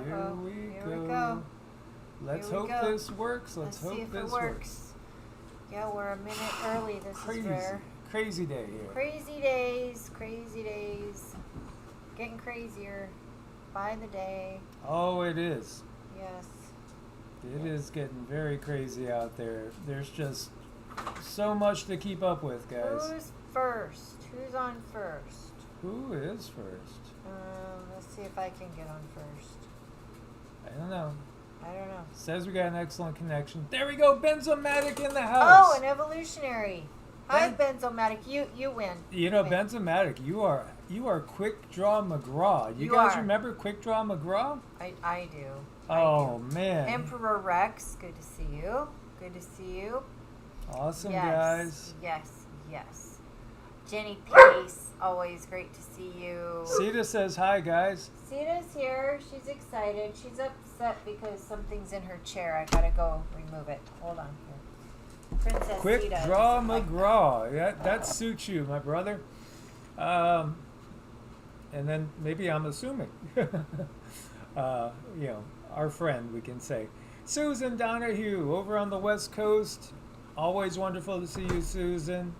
Here we Here we go. Let's Here we hope go. this works. Let's see hope if this it works. Yeah, we're a minute early. This is rare. Crazy day here. Crazy days. Crazy days. Getting crazier by the day. Oh, it is. Yes. It is getting very crazy out there. There's just so much to keep up with, guys. Who's first? Who's on first? Who is first? Let's see if I can get on first. I don't know. I don't know. Says we got an excellent connection. There we go. Benzomatic in the house. Oh, an evolutionary. Hi, Benzomatic. You win. You know, Benzomatic, you are Quick Draw McGraw. You guys remember Quick Draw McGraw? I do. Oh, man. Emperor Rex, good to see you. Good to see you. Awesome, yes, guys. Yes. Jenny Pace, always great to see you. Sita says hi, guys. Sita's here. She's excited. She's upset because something's in her chair. I gotta go remove it. Hold on here. Princess Quick Sita Draw like McGraw. That suits you, my brother. And then maybe I'm assuming. Our friend, we can say. Susan Donahue over on the West Coast. Always wonderful to see you, Susan.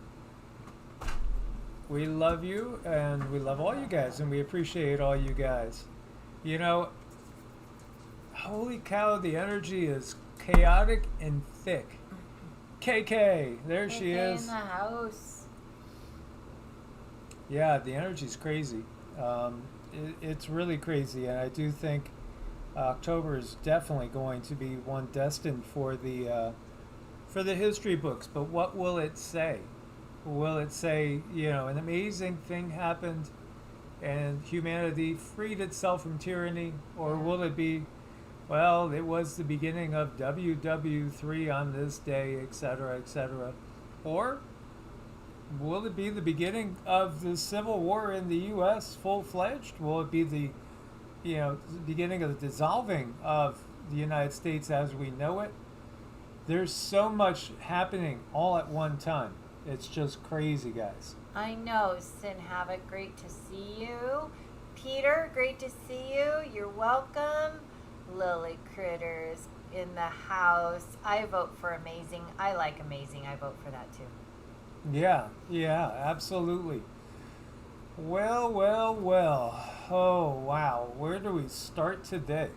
We love you, and we love all you guys, and we appreciate all you guys. You know, holy cow, the energy is chaotic and thick. KK, there she is. in the house. Yeah, the energy's crazy. It's really crazy, and I do think October is definitely going to be one destined for the history books. But what will it say? Will it say, an amazing thing happened and humanity freed itself from tyranny? Or will it be, well, it was the beginning of WW3 on this day, etc., etc.? Or will it be the beginning of the Civil War in the U.S. full-fledged? Will it be the beginning of the dissolving of the United States as we know it? There's so much happening all at one time. It's just crazy, guys. I know. Sin Havoc, great to see you. Peter, great to see you. You're welcome. Lily Critters in the house. I vote for amazing. I like amazing. I vote for that too. Yeah, absolutely. Well. Oh, wow. Where do we start today?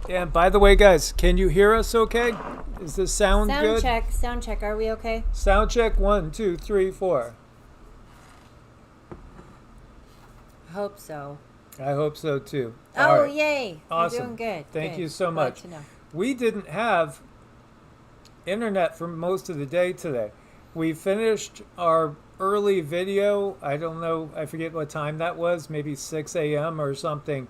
And by the way, guys, can you hear us okay? Is the sound good? Sound check. Are we okay? Sound check. 1, 2, 3, 4. Hope so. I hope so too. Oh, right. Yay. Awesome. You're doing good. Thank you so much. Glad to know. We didn't have internet for most of the day today. We finished our early video. I don't know. I forget what time that was. Maybe 6 a.m. or something.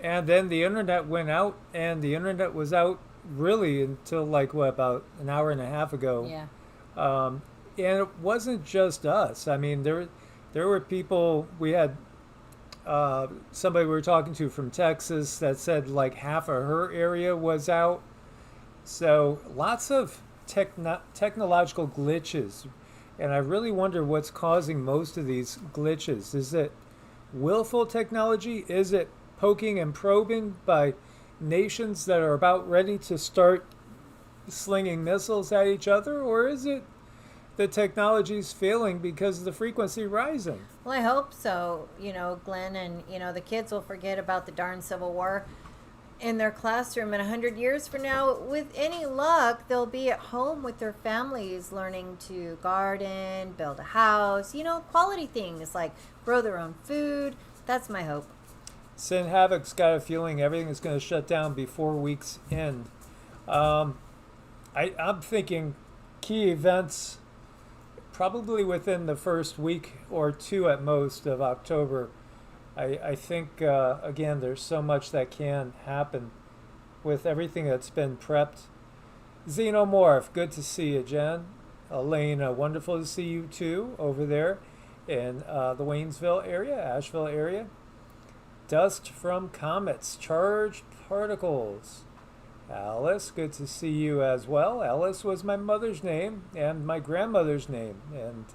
And then the internet went out, and the internet was out really until about an hour and a half ago. Yeah. And it wasn't just us. I mean, there were people. We had somebody we were talking to from Texas that said half of her area was out. So lots of technological glitches. And I really wonder what's causing most of these glitches. Is it willful technology? Is it poking and probing by nations that are about ready to start slinging missiles at each other? Or is it the technology's failing because of the frequency rising? Well, I hope so, Glenn, and, the kids will forget about the darn Civil War in their classroom. In 100 years from now, with any luck, they'll be at home with their families learning to garden, build a house, quality things like grow their own food. That's my hope. Sin Havoc's got a feeling everything is going to shut down before week's end. I'm thinking key events probably within the first week or two at most of October. I think, again, there's so much that can happen with everything that's been prepped. Xenomorph, good to see you, Jen. Elena, wonderful to see you too over there in the Waynesville area, Asheville area. Dust from comets, charged particles. Alice, good to see you as well. Alice was my mother's name and my grandmother's name, and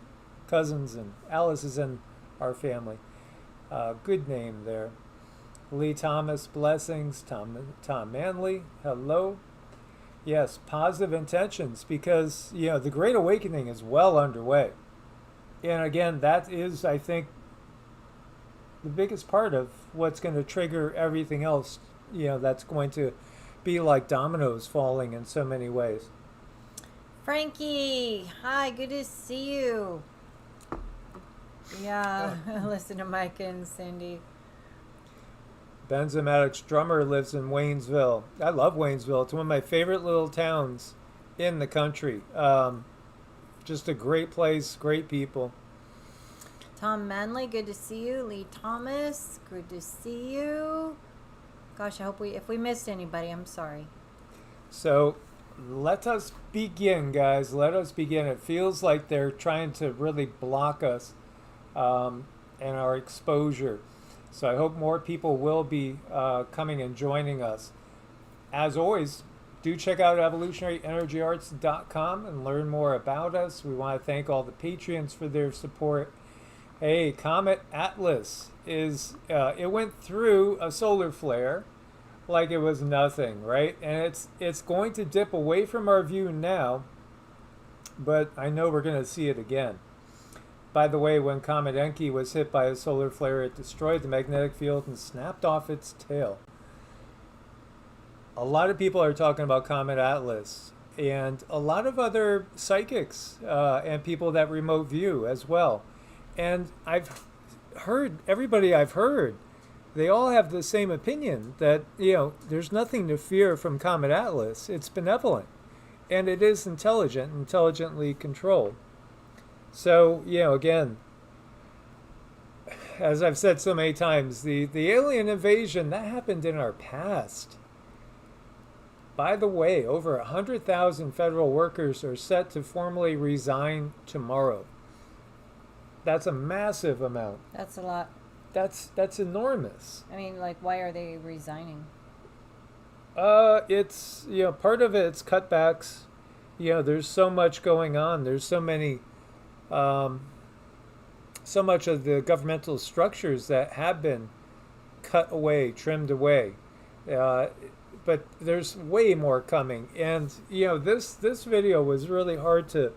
cousins, and Alice is in our family. Good name there. Lee Thomas, blessings. Tom Manley, hello. Yes, positive intentions, because the Great Awakening is well underway, and again, that is, I think, the biggest part of what's going to trigger everything else. That's going to be like dominoes falling in so many ways. Frankie, hi, good to see you. Yeah, listen to Mike and Cindy. Benzomatics drummer lives in Waynesville. I love Waynesville. It's one of my favorite little towns in the country. Just a great place, great people. Tom Manley, good to see you. Lee Thomas, good to see you. Gosh, I hope if we missed anybody, I'm sorry. So let us begin, guys. Let us begin. It feels like they're trying to really block us and our exposure. So I hope more people will be coming and joining us. As always, do check out evolutionaryenergyarts.com and learn more about us. We want to thank all the Patreons for their support. Hey, Comet Atlas it went through a solar flare like it was nothing, right? And it's going to dip away from our view now, but I know we're going to see it again. By the way, when Comet Enki was hit by a solar flare, it destroyed the magnetic field and snapped off its tail. A lot of people are talking about Comet Atlas, and a lot of other psychics and people that remote view as well. And I've heard, everybody I've heard, they all have the same opinion that, there's nothing to fear from Comet Atlas. It's benevolent, and it is intelligently controlled. So, again, as I've said so many times, the alien invasion, that happened in our past. By the way, over 100,000 federal workers are set to formally resign tomorrow. That's a massive amount. That's a lot. That's enormous. I mean, why are they resigning? It's, part of it's cutbacks. There's so much going on. There's so many, so much of the governmental structures that have been cut away, trimmed away. But there's way more coming. And, this video was really hard to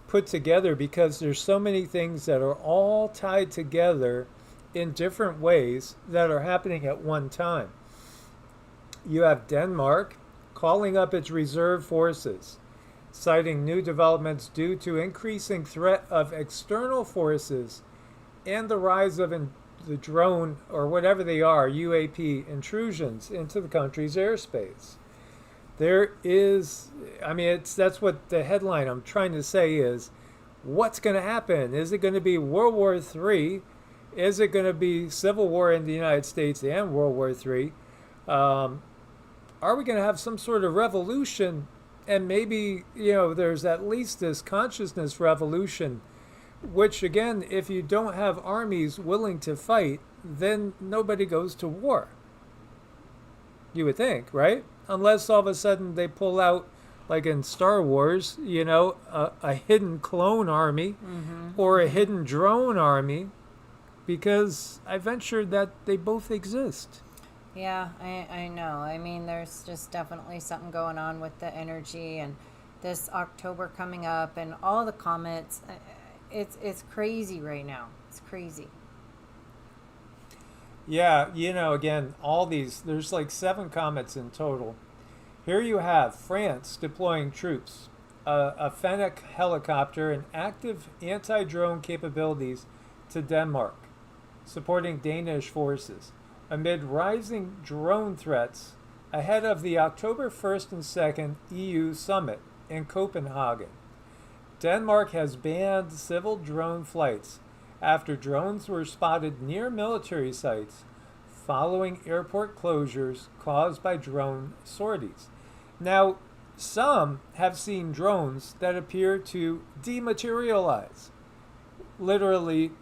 put together because there's so many things that are all tied together in different ways that are happening at one time. You have Denmark calling up its reserve forces, citing new developments due to increasing threat of external forces and the rise of the drone, or whatever they are, UAP intrusions into the country's airspace. There is, that's what the headline I'm trying to say is, what's going to happen? Is it going to be World War III? Is it going to be civil war in the United States and World War III? Are we going to have some sort of revolution? And maybe, there's at least this consciousness revolution, which, again, if you don't have armies willing to fight, then nobody goes to war. You would think, right? Unless all of a sudden they pull out, like in Star Wars, a hidden clone army or a hidden drone army, because I ventured that they both exist. Yeah, I know. There's just definitely something going on with the energy and this October coming up and all the comets. It's crazy right now. It's crazy. Yeah, again, all these, there's like 7 comets in total. Here you have France deploying troops, a Fennec helicopter, and active anti-drone capabilities to Denmark, supporting Danish forces, amid rising drone threats ahead of the October 1st and 2nd EU summit in Copenhagen. Denmark has banned civil drone flights after drones were spotted near military sites following airport closures caused by drone sorties. Now, some have seen drones that appear to dematerialize. Literally,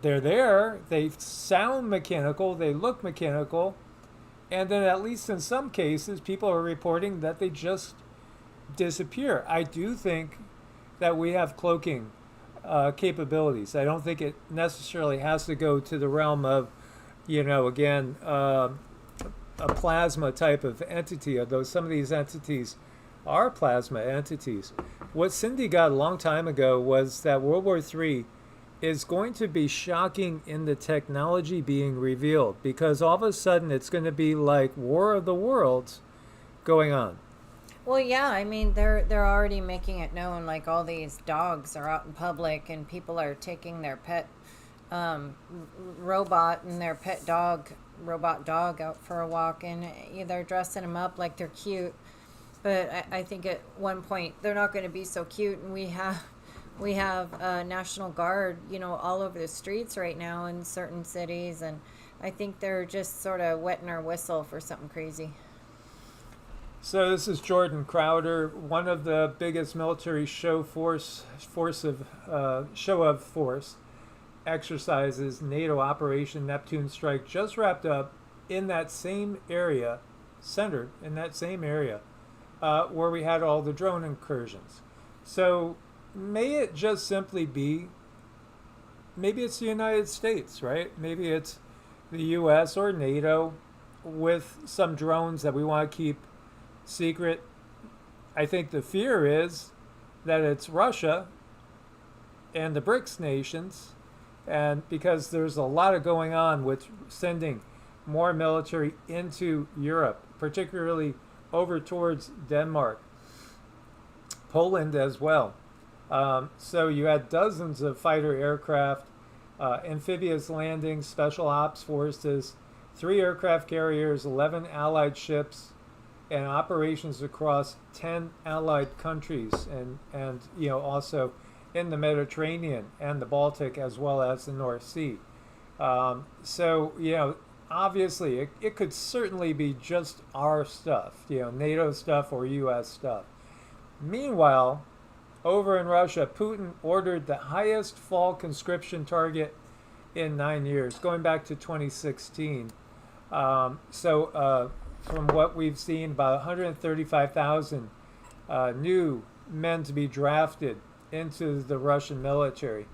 they're there, they sound mechanical, they look mechanical, and then at least in some cases, people are reporting that they just disappear. I do think that we have cloaking capabilities. I don't think it necessarily has to go to the realm of again, a plasma type of entity, although some of these entities are plasma entities. What Cindy got a long time ago was that World War III is going to be shocking in the technology being revealed, because all of a sudden it's going to be like War of the Worlds going on. Well, yeah, I mean they're already making it known. Like all these dogs are out in public, and people are taking their pet robot and their pet robot dog out for a walk, and they're dressing them up like they're cute. But I think at one point they're not going to be so cute, and we have National Guard, all over the streets right now in certain cities, and I think they're just sort of wetting our whistle for something crazy. So this is Jordan Crowder, one of the biggest military show of force exercises. NATO Operation Neptune Strike just wrapped up in that same area, centered in that same area, where we had all the drone incursions. So may it just simply be, maybe it's the United States, right? Maybe it's the U.S. or NATO with some drones that we want to keep secret. I think the fear is that it's Russia and the BRICS nations, and because there's a lot of going on with sending more military into Europe, particularly over towards Denmark, Poland as well. So you had dozens of fighter aircraft, amphibious landings, special ops forces, 3 aircraft carriers, 11 allied ships, and operations across 10 allied countries, and also in the Mediterranean and the Baltic, as well as the North Sea. So obviously it could certainly be just our stuff, NATO stuff or US stuff. Meanwhile, over in Russia, Putin ordered the highest fall conscription target in 9 years, going back to 2016. From what we've seen, about 135,000 new men to be drafted into the Russian military.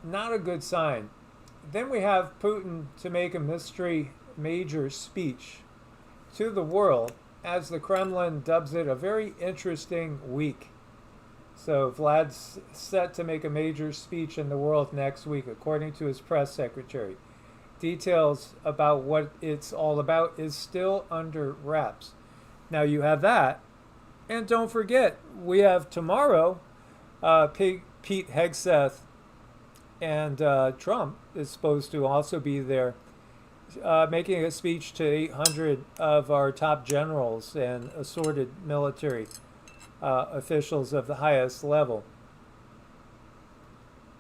Not a good sign. Then we have Putin to make a mystery major speech to the world, as the Kremlin dubs it a very interesting week. So Vlad's set to make a major speech in the world next week, according to his press secretary. Details about what it's all about is still under wraps. Now you have that, and don't forget, we have tomorrow, Pete Hegseth and Trump is supposed to also be there, making a speech to 800 of our top generals and assorted military officials of the highest level.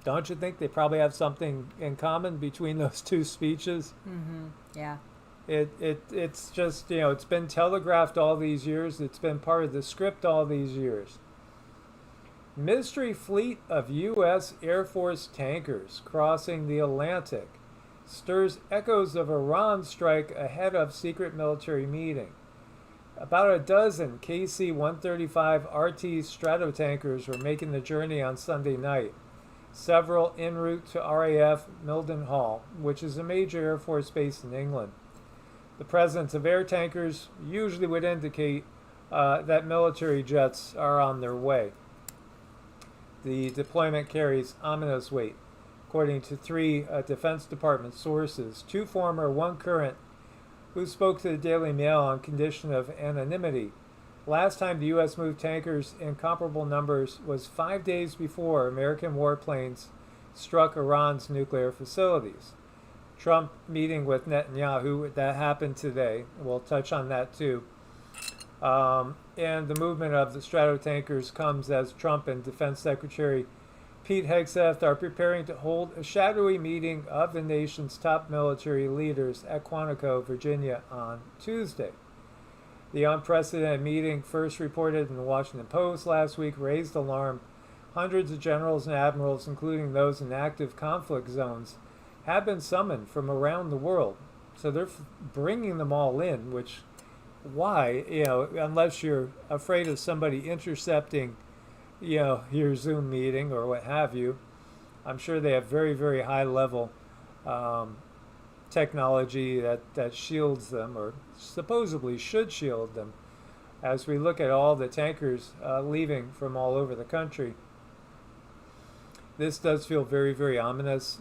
Don't you think they probably have something in common between those two speeches? Mm-hmm. Yeah. It's just, it's been telegraphed all these years. It's been part of the script all these years. Mystery fleet of U.S. Air Force tankers crossing the Atlantic stirs echoes of Iran strike ahead of secret military meeting. About a dozen KC-135 RT Stratotankers were making the journey on Sunday night, several en route to RAF Mildenhall, which is a major Air Force base in England. The presence of air tankers usually would indicate that military jets are on their way. The deployment carries ominous weight, according to 3 Defense Department sources, 2 former, 1 current, who spoke to the Daily Mail on condition of anonymity. Last time the U.S. moved tankers in comparable numbers was 5 days before American warplanes struck Iran's nuclear facilities. Trump meeting with Netanyahu, that happened today. We'll touch on that too. And the movement of the Stratotankers comes as Trump and Defense Secretary Pete Hegseth are preparing to hold a shadowy meeting of the nation's top military leaders at Quantico, Virginia on Tuesday. The unprecedented meeting, first reported in the Washington Post last week, raised alarm. Hundreds of generals and admirals, including those in active conflict zones, have been summoned from around the world. So they're bringing them all in, which, why? Unless you're afraid of somebody intercepting, your Zoom meeting or what have you. I'm sure they have very, very high level technology that shields them, or supposedly should shield them. As we look at all the tankers leaving from all over the country, this does feel very, very ominous.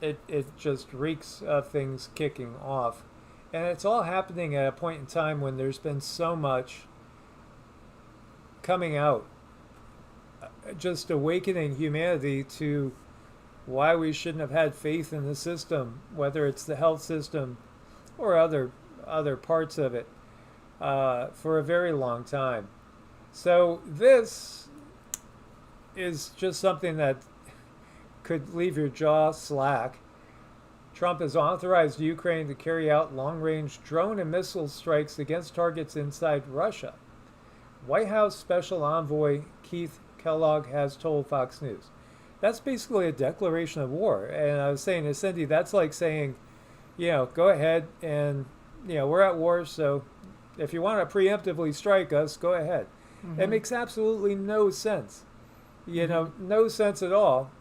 It just reeks of things kicking off. And it's all happening at a point in time when there's been so much coming out, just awakening humanity to why we shouldn't have had faith in the system, whether it's the health system or other parts of it, for a very long time. So this is just something that could leave your jaw slack. Trump has authorized Ukraine to carry out long-range drone and missile strikes against targets inside Russia. White House Special Envoy Keith Kellogg has told Fox News. That's basically a declaration of war. And I was saying to Cindy, that's like saying, go ahead and, we're at war, so if you want to preemptively strike us, go ahead. Mm-hmm. It makes absolutely no sense. No sense at all.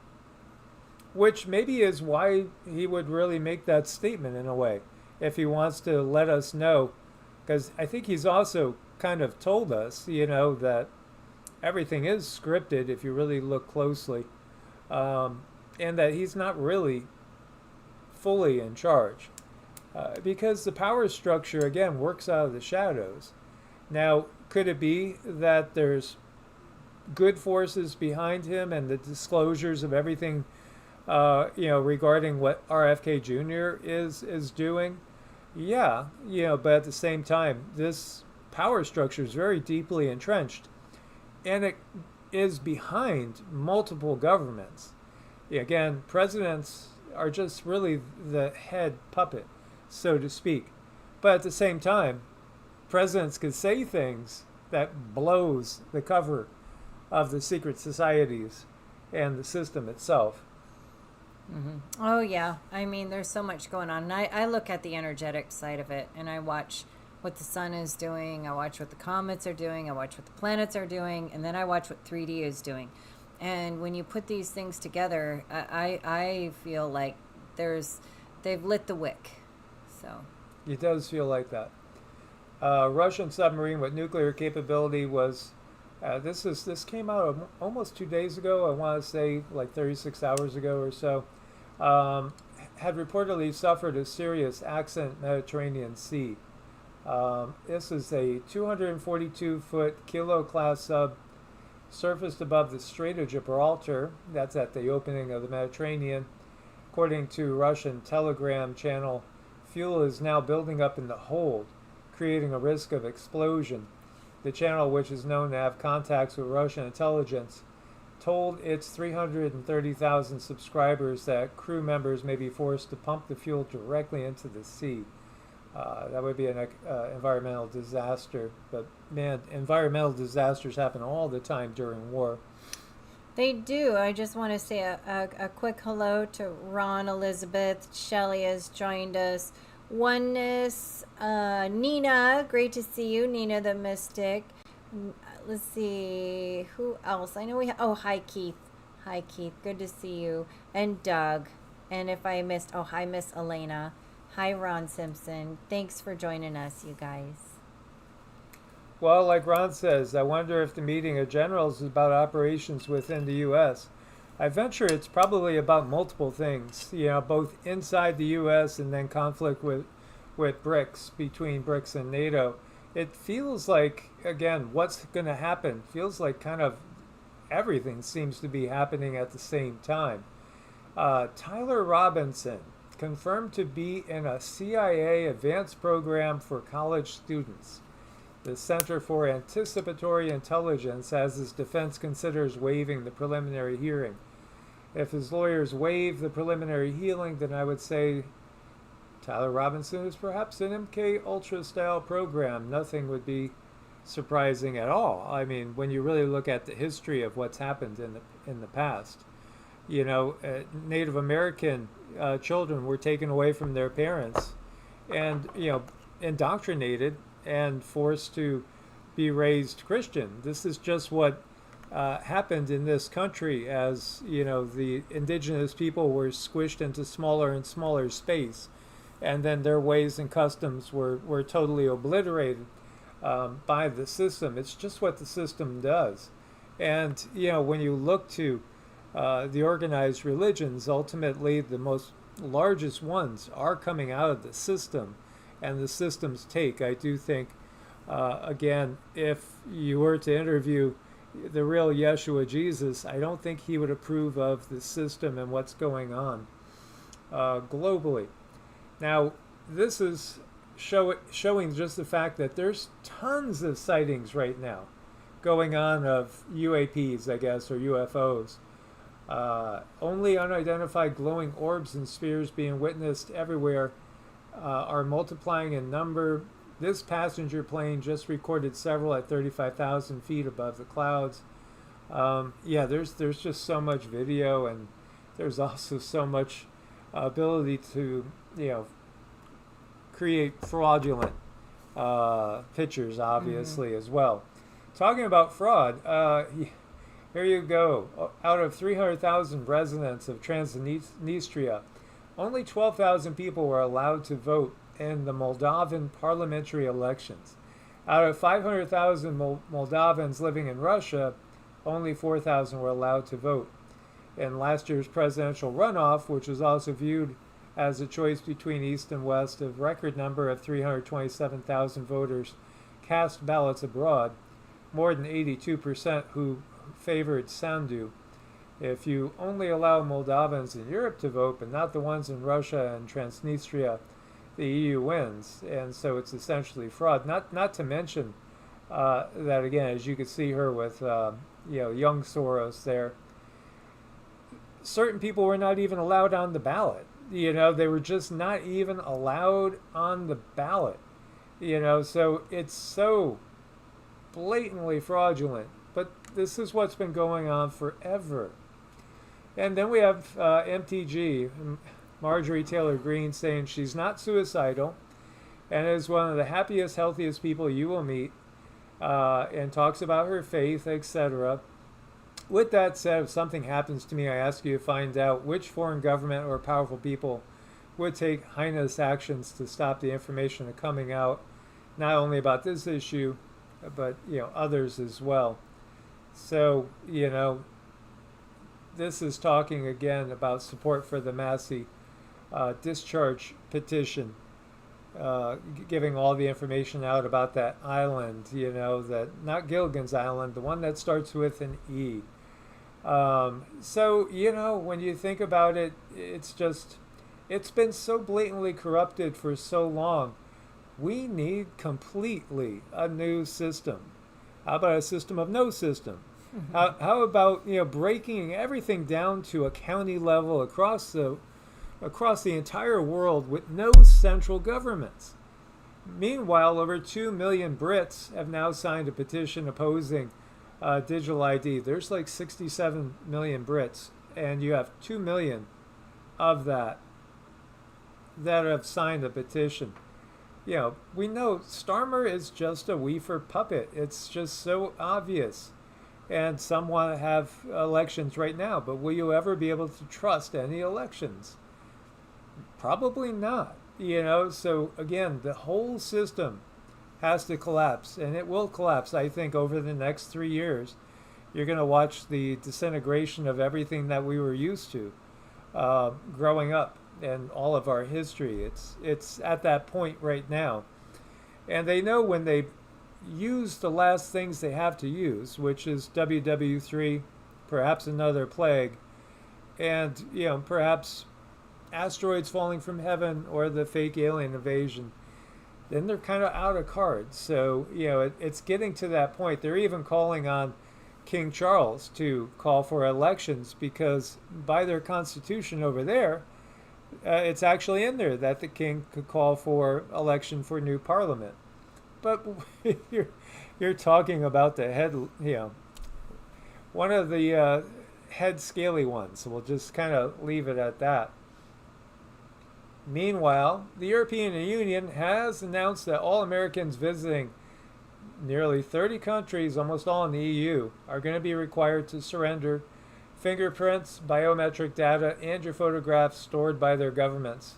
Which maybe is why he would really make that statement in a way, if he wants to let us know. Because I think he's also kind of told us, that everything is scripted if you really look closely. And that he's not really fully in charge. Because the power structure, again, works out of the shadows. Now, could it be that there's good forces behind him and the disclosures of everything regarding what RFK Jr. is doing? Yeah, but at the same time, this power structure is very deeply entrenched, and it is behind multiple governments. Again, presidents are just really the head puppet, so to speak. But at the same time, presidents could say things that blows the cover of the secret societies and the system itself. Mm-hmm. Oh, yeah. I mean, there's so much going on. And I look at the energetic side of it, and I watch what the sun is doing. I watch what the comets are doing. I watch what the planets are doing. And then I watch what 3D is doing. And when you put these things together, I feel like they've lit the wick. So it does feel like that. Russian submarine with nuclear capability was... This came out almost 2 days ago. I want to say like 36 hours ago or so. Had reportedly suffered a serious accident in the Mediterranean Sea. This is a 242-foot Kilo-class sub surfaced above the Strait of Gibraltar. That's at the opening of the Mediterranean. According to Russian Telegram channel, fuel is now building up in the hold, creating a risk of explosion. The channel, which is known to have contacts with Russian intelligence, told its 330,000 subscribers that crew members may be forced to pump the fuel directly into the sea. That would be an environmental disaster. But man, environmental disasters happen all the time during war. They do. I just want to say a quick hello to Ron, Elizabeth, Shelley has joined us. Oneness, Nina, great to see you, Nina the Mystic. Let's see, who else? I know we have, hi Keith. Hi Keith, good to see you. And Doug. And if I missed, hi Miss Elena. Hi Ron Simpson. Thanks for joining us, you guys. Well, like Ron says, I wonder if the meeting of generals is about operations within the U.S. I venture it's probably about multiple things, both inside the U.S. and then conflict with BRICS, between BRICS and NATO. It feels like, again, what's going to happen feels like kind of everything seems to be happening at the same time. Tyler Robinson, confirmed to be in a CIA advanced program for college students. The Center for Anticipatory Intelligence, as his defense considers waiving the preliminary hearing. If his lawyers waive the preliminary hearing, then I would say Tyler Robinson is perhaps an MK Ultra style program. Nothing would be surprising at all. I mean, when you really look at the history of what's happened in the past, Native American children were taken away from their parents and indoctrinated and forced to be raised Christian. This is just what happened in this country as, you know, the indigenous people were squished into smaller and smaller space, and then their ways and customs were totally obliterated by the system. It's just what the system does. And, you know, when you look to the organized religions, ultimately the most largest ones are coming out of the system and the system's take. I do think, again, if you were to interview the real Yeshua Jesus, I don't think he would approve of the system and what's going on globally. Now, this is showing just the fact that there's tons of sightings right now going on of UAPs, I guess, or UFOs. Only unidentified glowing orbs and spheres being witnessed everywhere are multiplying in number. This passenger plane just recorded several at 35,000 feet above the clouds. Yeah, there's just so much video, and there's also so much ability to, you know, create fraudulent pictures, obviously, as well. Talking about fraud, here you go. Out of 300,000 residents of Transnistria, only 12,000 people were allowed to vote in the Moldovan parliamentary elections. Out of 500,000 Moldovans living in Russia, only 4,000 were allowed to vote. In last year's presidential runoff, which was also viewed as a choice between East and West, a record number of 327,000 voters cast ballots abroad, more than 82% who favored Sandu. If you only allow Moldovans in Europe to vote, but not the ones in Russia and Transnistria, the EU wins. And so it's essentially fraud. Not to mention that, again, as you could see her with you know, young Soros there, certain people were not even allowed on the ballot. You know, they were just not even allowed on the ballot. You know, so it's so blatantly fraudulent. But this is what's been going on forever. And then we have MTG, Marjorie Taylor Greene, saying she's not suicidal and is one of the happiest, healthiest people you will meet, and talks about her faith, etc. With that said, if something happens to me, I ask you to find out which foreign government or powerful people would take heinous actions to stop the information coming out, not only about this issue, but, you know, others as well. So, you know, this is talking again about support for the Massey discharge petition, giving all the information out about that island, you know, that not Gilligan's Island, the one that starts with an E. So, you know, when you think about it, it's been so blatantly corrupted for so long. We need completely a new system. How about a system of no system? Mm-hmm. How about, you know, breaking everything down to a county level across the entire world with no central governments? Meanwhile, over 2 million Brits have now signed a petition opposing digital ID. There's like 67 million Brits, and you have 2 million of that have signed a petition. You know, we know Starmer is just a Weaver puppet. It's just so obvious. And some want to have elections right now, but will you ever be able to trust any elections? Probably not. You know, so again, the whole system has to collapse, and it will collapse, I think, over the next 3 years. You're going to watch the disintegration of everything that we were used to growing up and all of our history. It's at that point right now. And they know when they use the last things they have to use, which is WW3, perhaps another plague, and, you know, perhaps asteroids falling from heaven or the fake alien invasion, then they're kind of out of cards. So, you know, it's getting to that point. They're even calling on King Charles to call for elections because by their constitution over there, it's actually in there that the king could call for election for new parliament. But you're talking about the head, you know, one of the head scaly ones. So we'll just kind of leave it at that. Meanwhile, the European Union has announced that all Americans visiting nearly 30 countries, almost all in the EU, are going to be required to surrender fingerprints, biometric data, and your photographs stored by their governments.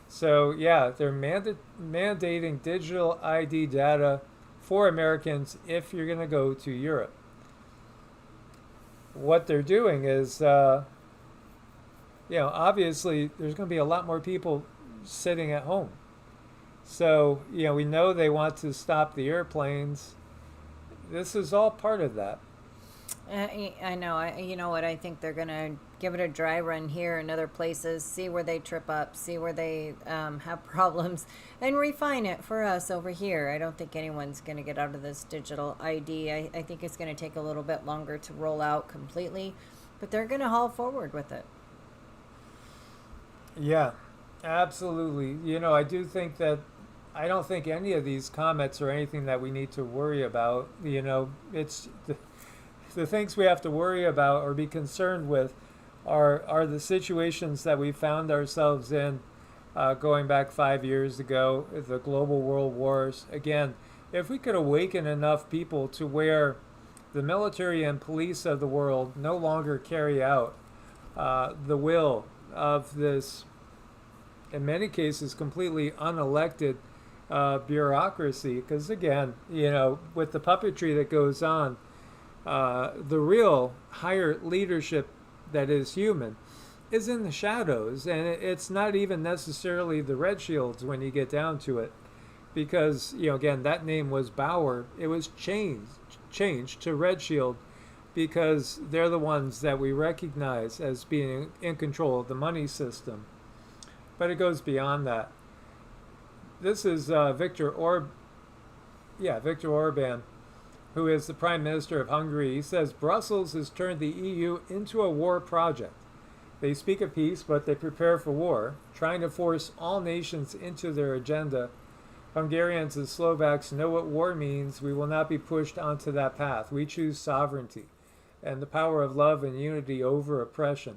So, yeah, they're mandating digital ID data for Americans if you're going to go to Europe. What they're doing is, obviously there's going to be a lot more people sitting at home. So, we know they want to stop the airplanes. This is all part of that. I know. You know what? I think they're going to give it a dry run here and other places, see where they trip up, see where they have problems, and refine it for us over here. I don't think anyone's going to get out of this digital ID. I think it's going to take a little bit longer to roll out completely, but they're going to haul forward with it. Yeah, absolutely. I do think that I don't think any of these comets are anything that we need to worry about. It's the things we have to worry about or be concerned with are the situations that we found ourselves in going back 5 years ago, the global world wars. Again, if we could awaken enough people to where the military and police of the world no longer carry out the will of this, in many cases, completely unelected bureaucracy, because again, with the puppetry that goes on, the real higher leadership that is human is in the shadows, and it's not even necessarily the Red Shields when you get down to it, because again, that name was Bauer. It was changed to Red Shield because they're the ones that we recognize as being in control of the money system. But it goes beyond that. This is Viktor Orban, who is the Prime Minister of Hungary. He says Brussels has turned the EU into a war project. They speak of peace, but they prepare for war, trying to force all nations into their agenda. Hungarians and Slovaks know what war means. We will not be pushed onto that path. We choose sovereignty and the power of love and unity over oppression.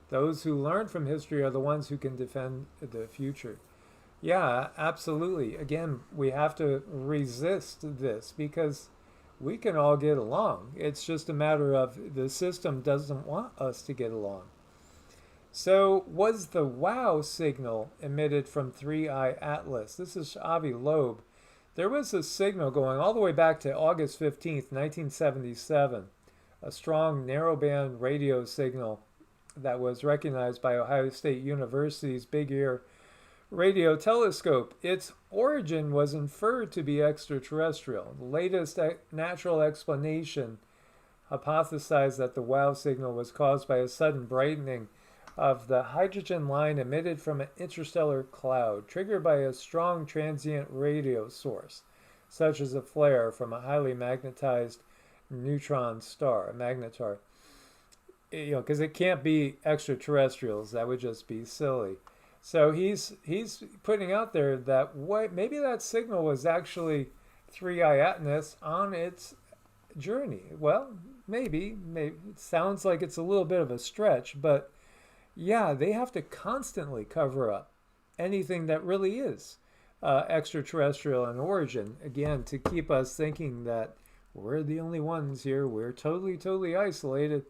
Those who learn from history are the ones who can defend the future. Yeah, absolutely. Again, we have to resist this because we can all get along. It's just a matter of the system doesn't want us to get along. So, was the WOW signal emitted from 3i Atlas? This is Avi Loeb. There was a signal going all the way back to August 15th, 1977, a strong narrowband radio signal that was recognized by Ohio State University's Big Ear radio telescope. Its origin was inferred to be extraterrestrial. The latest natural explanation hypothesized that the WOW signal was caused by a sudden brightening of the hydrogen line emitted from an interstellar cloud, triggered by a strong transient radio source, such as a flare from a highly magnetized neutron star, a magnetar. Because it can't be extraterrestrials. That would just be silly. So he's putting out there that maybe that signal was actually 3i Atlas on its journey. Well, maybe. It sounds like it's a little bit of a stretch, but yeah, they have to constantly cover up anything that really is extraterrestrial in origin, again, to keep us thinking that we're the only ones here. We're totally isolated.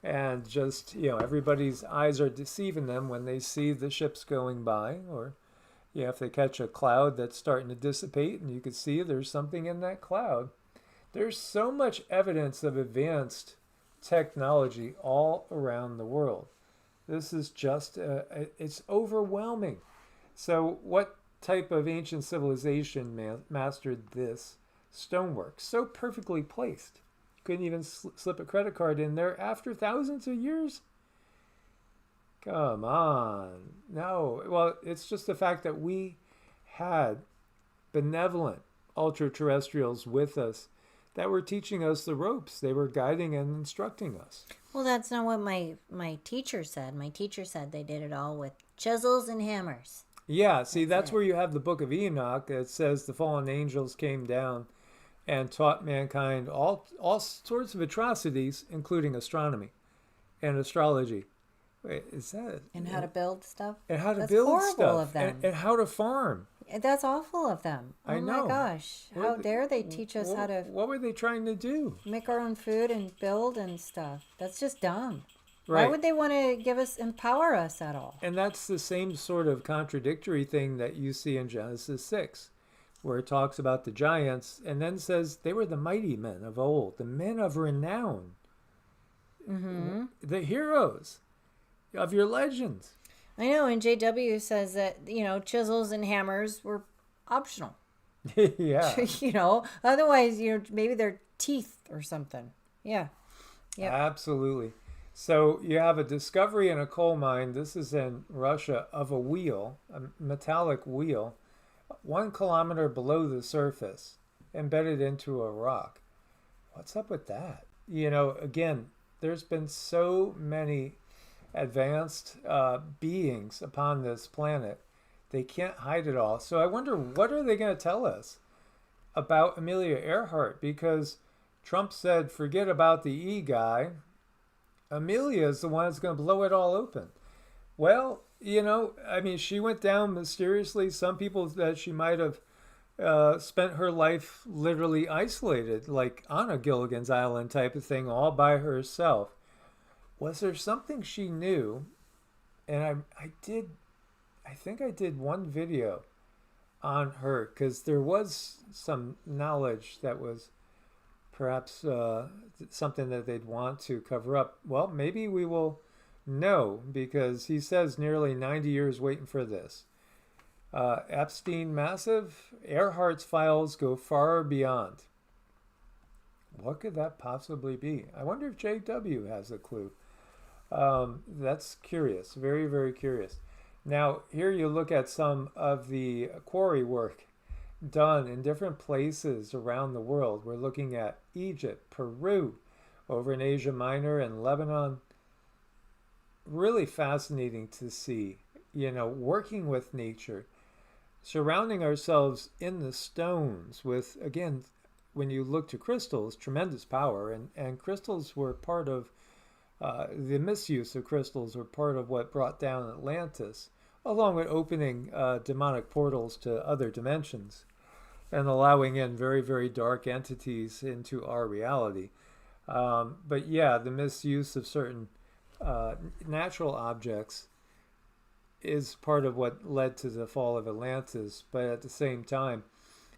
And just, everybody's eyes are deceiving them when they see the ships going by, or, if they catch a cloud that's starting to dissipate and you can see there's something in that cloud. There's so much evidence of advanced technology all around the world. This is just, it's overwhelming. So what type of ancient civilization mastered this stonework? So perfectly placed. Couldn't even slip a credit card in there after thousands of years? Come on. No. Well, it's just the fact that we had benevolent ultra-terrestrials with us that were teaching us the ropes. They were guiding and instructing us. Well, that's not what my teacher said. My teacher said they did it all with chisels and hammers. Yeah, see, that's where you have the Book of Enoch that says the fallen angels came down and taught mankind all sorts of atrocities, including astronomy and astrology. Wait, is that? And how to build stuff? And how to That's build horrible stuff. Of them. And how to farm. That's awful of them. I Oh my know. gosh. How dare they teach us how to What were they trying to do? make our own food and build and stuff? That's just dumb. Why Right. would they want to empower us at all? And that's the same sort of contradictory thing that you see in Genesis 6, where it talks about the giants and then says they were the mighty men of old, the men of renown, the heroes of your legends. I know, and JW says that, chisels and hammers were optional. Yeah. Otherwise, maybe they're teeth or something. Yeah. Yep. Absolutely. So you have a discovery in a coal mine, this is in Russia, of a wheel, a metallic wheel, 1 kilometer below the surface, embedded into a rock. What's up with that? Again, there's been so many advanced beings upon this planet. They can't hide it all. So I wonder, what are they going to tell us about Amelia Earhart? Because Trump said, forget about the E guy. Amelia is the one that's going to blow it all open. Well, she went down mysteriously. Some people that she might have spent her life literally isolated, like on a Gilligan's Island type of thing, all by herself. Was there something she knew? And I think I did one video on her, because there was some knowledge that was perhaps something that they'd want to cover up. Well, maybe we will know, because he says nearly 90 years waiting for this. Epstein massive, Earhart's files go far beyond. What could that possibly be? I wonder if JW has a clue. That's curious, very, very curious. Now, here you look at some of the quarry work done in different places around the world. We're looking at Egypt, Peru, over in Asia Minor, and Lebanon. Really fascinating to see, working with nature, surrounding ourselves in the stones with, again, when you look to crystals, tremendous power. And crystals were part of, the misuse of crystals were part of what brought down Atlantis, along with opening demonic portals to other dimensions and allowing in very, very dark entities into our reality. But yeah, the misuse of certain natural objects is part of what led to the fall of Atlantis. But at the same time,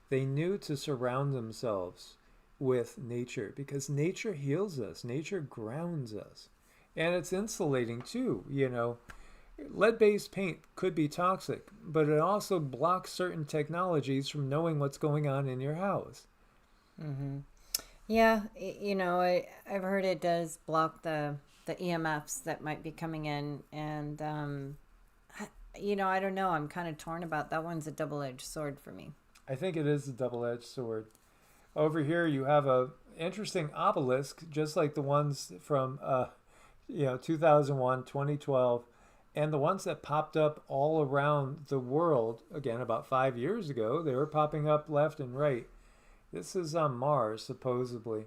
they knew to surround themselves with nature, because nature heals us, nature grounds us, and it's insulating too. Lead-based paint could be toxic, but it also blocks certain technologies from knowing what's going on in your house. Mm-hmm. Yeah, I've heard it does block the EMFs that might be coming in, and I don't know. I'm kind of torn about that. One's a double-edged sword for me. I think it is a double-edged sword. Over here, you have a interesting obelisk, just like the ones from 2001, 2012. And the ones that popped up all around the world, again, about 5 years ago, they were popping up left and right. This is on Mars, supposedly.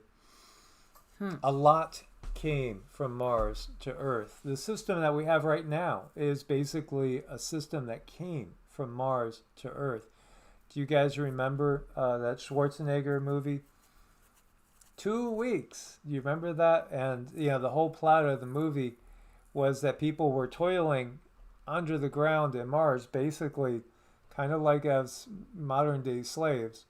A lot came from Mars to Earth. The system that we have right now is basically a system that came from Mars to Earth. Do you guys remember that Schwarzenegger movie? 2 weeks. Do you remember that? And, the whole plot of the movie was that people were toiling under the ground in Mars, basically kind of like as modern day slaves.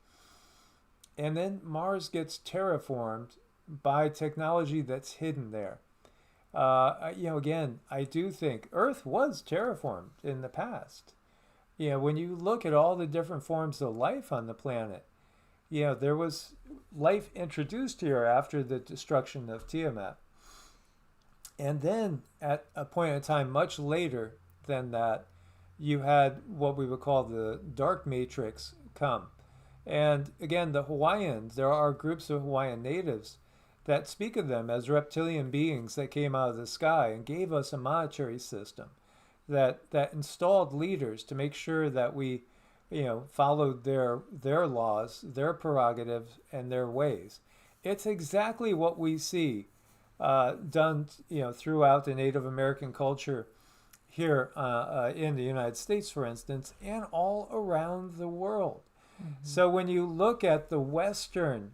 And then Mars gets terraformed by technology that's hidden there. Again, I do think Earth was terraformed in the past. When you look at all the different forms of life on the planet, there was life introduced here after the destruction of Tiamat. And then at a point in time much later than that, you had what we would call the dark matrix come. And again, the Hawaiians, there are groups of Hawaiian natives that speak of them as reptilian beings that came out of the sky and gave us a monetary system that installed leaders to make sure that we, followed their laws, their prerogatives, and their ways. It's exactly what we see done, throughout the Native American culture here in the United States, for instance, and all around the world. So when you look at the Western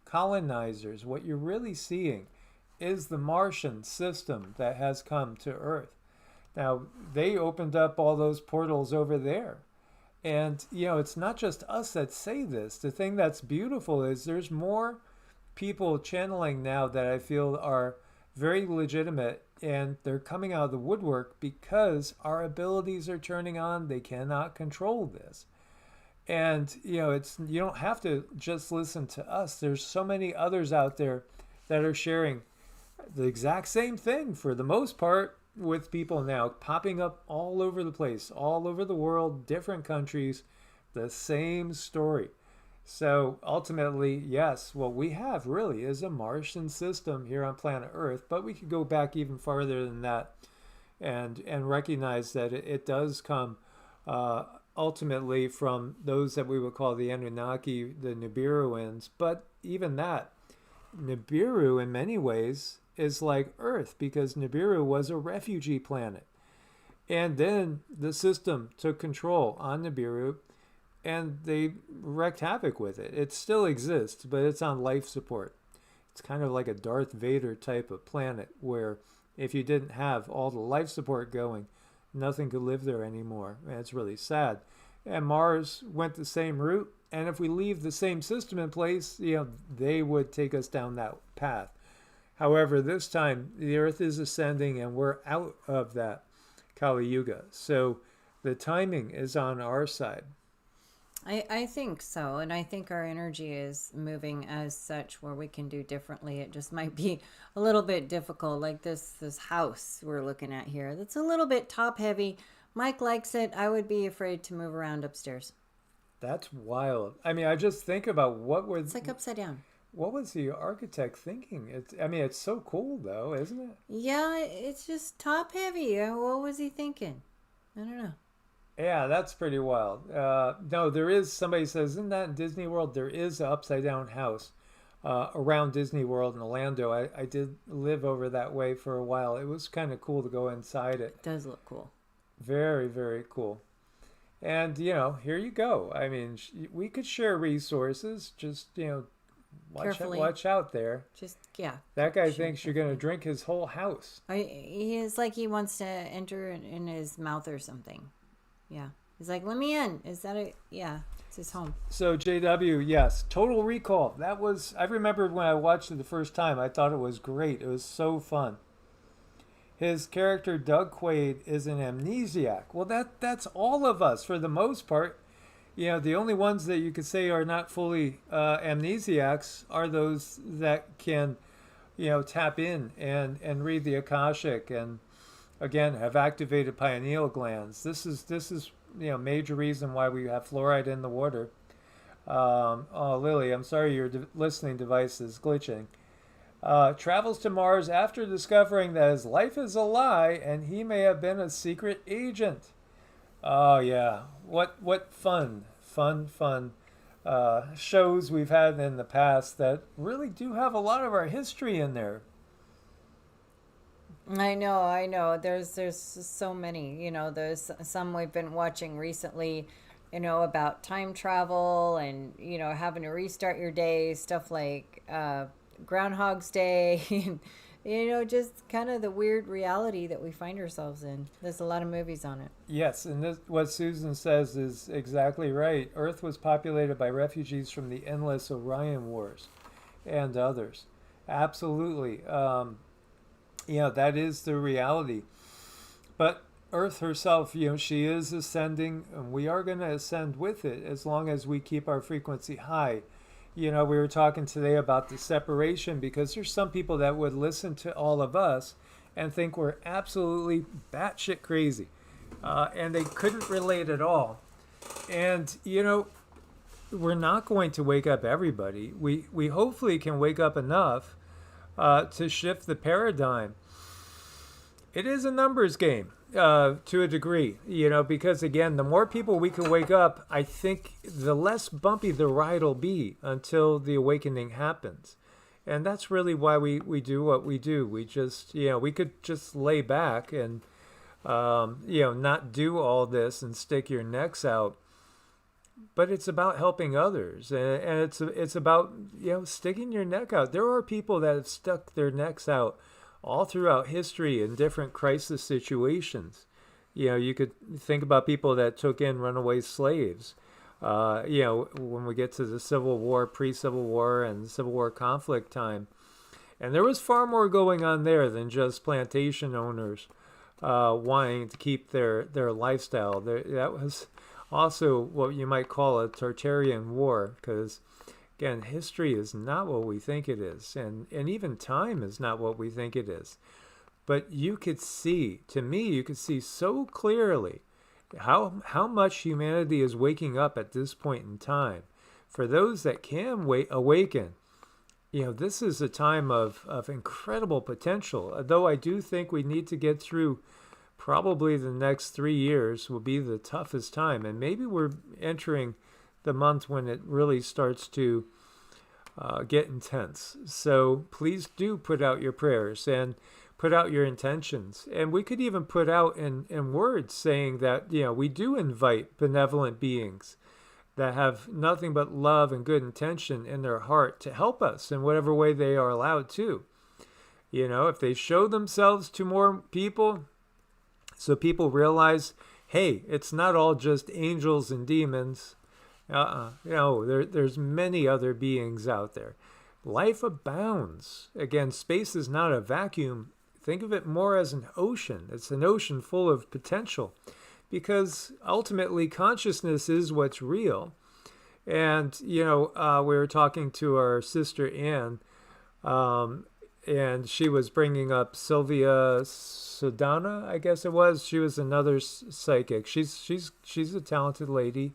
colonizers, what you're really seeing is the Martian system that has come to Earth. Now, they opened up all those portals over there. And, it's not just us that say this. The thing that's beautiful is there's more people channeling now that I feel are very legitimate, and they're coming out of the woodwork because our abilities are turning on. They cannot control this. And, you don't have to just listen to us. There's so many others out there that are sharing the exact same thing for the most part, with people now popping up all over the place, all over the world, different countries, the same story. So ultimately, yes, what we have really is a Martian system here on planet Earth, but we could go back even farther than that and recognize that it does come ultimately from those that we would call the Anunnaki, the Nibiruans. But even that, Nibiru in many ways is like Earth, because Nibiru was a refugee planet. And then the system took control on Nibiru, and they wreaked havoc with it. It still exists, but it's on life support. It's kind of like a Darth Vader type of planet, where if you didn't have all the life support going, nothing could live there anymore. And it's really sad. And Mars went the same route. And if we leave the same system in place, they would take us down that path. However, this time the Earth is ascending and we're out of that Kali Yuga. So the timing is on our side. I think so. And I think our energy is moving as such where we can do differently. It just might be a little bit difficult, like this house we're looking at here. That's a little bit top heavy. Mike likes it. I would be afraid to move around upstairs. That's wild. I mean, I just think about It's like upside down. What was the architect thinking? It's so cool though, isn't it? Yeah, it's just top heavy. What was he thinking? I don't know. Yeah, that's pretty wild. No, there is, somebody says, isn't that in Disney World? There is an upside down house around Disney World in Orlando. I did live over that way for a while. It was kind of cool to go inside it. It does look cool. Very, very cool. And, here you go. I mean, we could share resources, just, watch out there. Just, yeah. That guy thinks you're going to drink his whole house. He is like he wants to enter in his mouth or something. Yeah. He's like, let me in. Is that a... Yeah, it's his home. So, JW, yes. Total Recall. That was... I remember when I watched it the first time, I thought it was great. It was so fun. His character, Doug Quaid, is an amnesiac. Well, that's all of us for the most part. The only ones that you could say are not fully amnesiacs are those that can, tap in and read the Akashic and, again, have activated pineal glands. This is major reason why we have fluoride in the water. Lily, I'm sorry your listening device is glitching. Travels to Mars after discovering that his life is a lie and he may have been a secret agent. Oh, yeah. What fun shows we've had in the past that really do have a lot of our history in there. I know. There's so many, there's some we've been watching recently, about time travel and, having to restart your day, stuff like Groundhog's Day, and, just kind of the weird reality that we find ourselves in. There's a lot of movies on it. Yes, and what Susan says is exactly right. Earth was populated by refugees from the endless Orion Wars and others. Absolutely. That is the reality. But Earth herself, she is ascending, and we are going to ascend with it as long as we keep our frequency high. We were talking today about the separation, because there's some people that would listen to all of us and think we're absolutely batshit crazy. And they couldn't relate at all. And, we're not going to wake up everybody. We hopefully can wake up enough to shift the paradigm. It is a numbers game to a degree, because, again, the more people we can wake up, I think the less bumpy the ride will be until the awakening happens. And that's really why we do what we do. We just, we could just lay back and not do all this and stick your necks out. But it's about helping others, and it's about sticking your neck out. There are people that have stuck their necks out all throughout history in different crisis situations. You could think about people that took in runaway slaves. When we get to the Civil War, pre-Civil War, and Civil War conflict time, and there was far more going on there than just plantation owners wanting to keep their lifestyle. That was also what you might call a Tartarian war, because again, history is not what we think it is, and even time is not what we think it is. But you could see so clearly how much humanity is waking up at this point in time. For those that can awaken, this is a time of incredible potential. Though I do think we need to get through probably the next 3 years will be the toughest time. And maybe we're entering the month when it really starts to get intense. So please do put out your prayers and put out your intentions. And we could even put out in words saying that, we do invite benevolent beings that have nothing but love and good intention in their heart to help us in whatever way they are allowed to. If they show themselves to more people, so people realize, hey, it's not all just angels and demons. There's many other beings out there. Life abounds. Again, space is not a vacuum. Think of it more as an ocean. It's an ocean full of potential, because ultimately consciousness is what's real. And, we were talking to our sister Anne, and she was bringing up Sylvia Sodana, I guess it was. She was another psychic. She's a talented lady,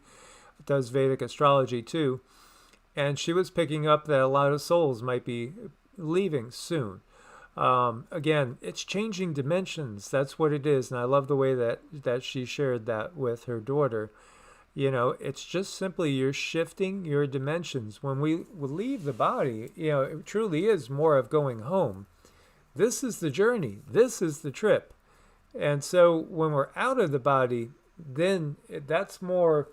does Vedic astrology too. And she was picking up that a lot of souls might be leaving soon. Again, it's changing dimensions. That's what it is. And I love the way that she shared that with her daughter. It's just simply you're shifting your dimensions. When we leave the body, it truly is more of going home. This is the journey. This is the trip. And so when we're out of the body, then that's more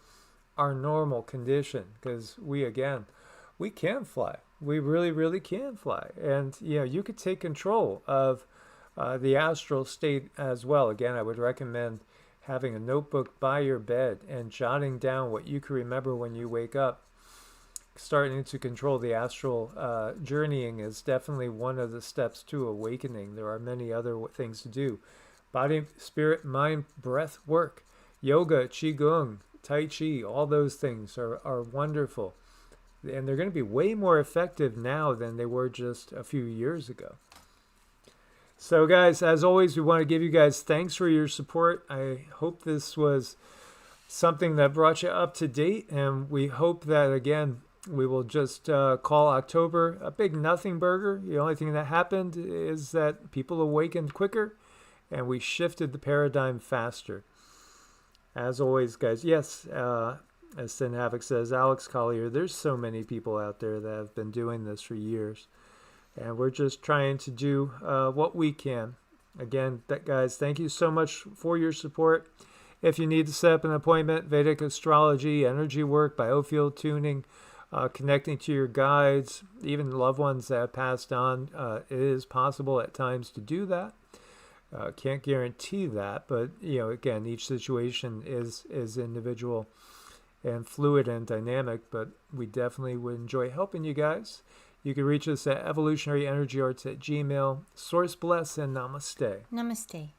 our normal condition, because we can fly. We really, really can fly. And, you could take control of the astral state as well. Again, I would recommend having a notebook by your bed and jotting down what you can remember when you wake up. Starting to control the astral journeying is definitely one of the steps to awakening. There are many other things to do. Body, spirit, mind, breath work, yoga, Qigong, Tai Chi, all those things are wonderful. And they're going to be way more effective now than they were just a few years ago. So guys, as always, we want to give you guys thanks for your support. I hope this was something that brought you up to date. And we hope that, again, we will just call October a big nothing burger. The only thing that happened is that people awakened quicker and we shifted the paradigm faster. As always, guys, yes, as Sin Havoc says, Alex Collier, there's so many people out there that have been doing this for years. And we're just trying to do what we can. Again, guys, thank you so much for your support. If you need to set up an appointment, Vedic astrology, energy work, biofield tuning, connecting to your guides, even loved ones that have passed on, it is possible at times to do that. Can't guarantee that, but again, each situation is individual and fluid and dynamic, but we definitely would enjoy helping you guys. You can reach us at evolutionaryenergyarts@gmail.com. Source bless and namaste. Namaste.